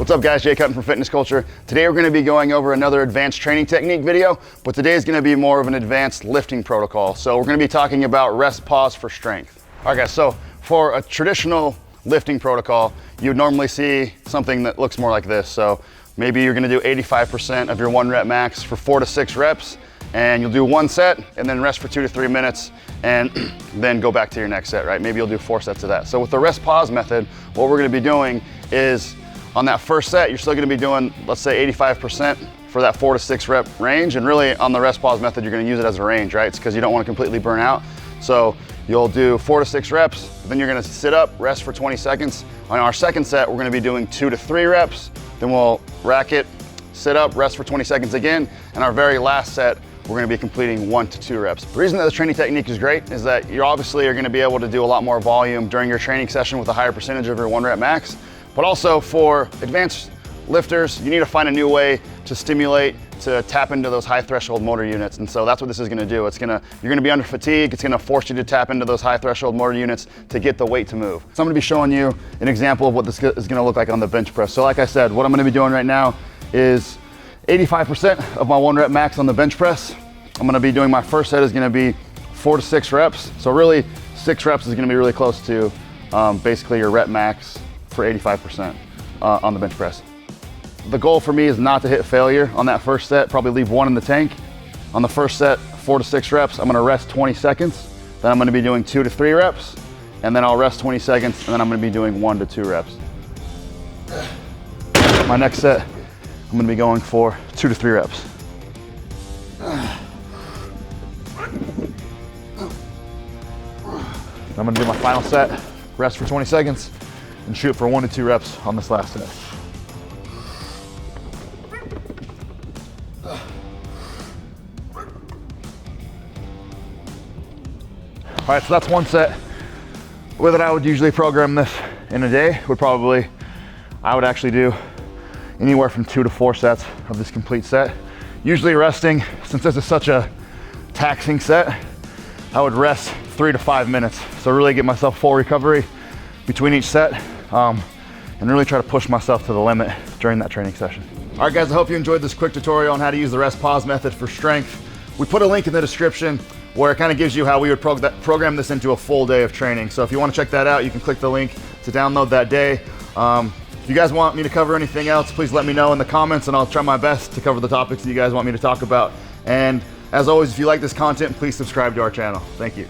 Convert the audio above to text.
What's up guys, Jay Cutton from Fitness Culture. Today we're going to be going over another advanced training technique video, but today is going to be more of an advanced lifting protocol. So we're going to be talking about rest pause for strength. All right guys, so for a traditional lifting protocol, you would normally see something that looks more like this. So maybe you're going to do 85% of your 1 rep max for 4 to 6 reps, and you'll do 1 set and then rest for 2 to 3 minutes and then go back to your next set, right? Maybe you'll do 4 sets of that. So with the rest pause method, what we're going to be doing is on that first set, you're still going to be doing, let's say 85% for that 4 to 6 rep range. And really on the rest pause method, you're going to use it as a range, right? It's because you don't want to completely burn out. So you'll do 4 to 6 reps, then you're going to sit up, rest for 20 seconds. On our second set, we're going to be doing 2 to 3 reps. Then we'll rack it, sit up, rest for 20 seconds again. And our very last set, we're going to be completing 1 to 2 reps. The reason that the training technique is great is that you obviously are going to be able to do a lot more volume during your training session with a higher percentage of your 1 rep max. But also for advanced lifters, you need to find a new way to stimulate, to tap into those high threshold motor units. And so that's what this is gonna do. You're gonna be under fatigue. It's gonna force you to tap into those high threshold motor units to get the weight to move. So I'm gonna be showing you an example of what this is gonna look like on the bench press. So like I said, what I'm gonna be doing right now is 85% of my 1 rep max on the bench press. I'm gonna be doing, my first set is gonna be 4 to 6 reps. So really 6 reps is gonna be really close to basically your rep max for 85% on the bench press. The goal for me is not to hit failure on that first set, probably leave 1 in the tank. On the first set, 4 to 6 reps, I'm gonna rest 20 seconds. Then I'm gonna be doing 2 to 3 reps, and then I'll rest 20 seconds, and then I'm gonna be doing 1 to 2 reps. My next set, I'm gonna be going for 2 to 3 reps. I'm gonna do my final set, rest for 20 seconds, and shoot for 1 to 2 reps on this last set. All right, so that's 1 set. The way that I would usually program this in a day I would actually do anywhere from 2 to 4 sets of this complete set. Usually resting, since this is such a taxing set, I would rest 3 to 5 minutes. So really get myself full recovery between each set and really try to push myself to the limit during that training session. All right guys, I hope you enjoyed this quick tutorial on how to use the rest pause method for strength. We put a link in the description where it kind of gives you how we would program this into a full day of training. So if you want to check that out, you can click the link to download that day. If you guys want me to cover anything else, please let me know in the comments and I'll try my best to cover the topics that you guys want me to talk about. And as always, if you like this content, please subscribe to our channel. Thank you.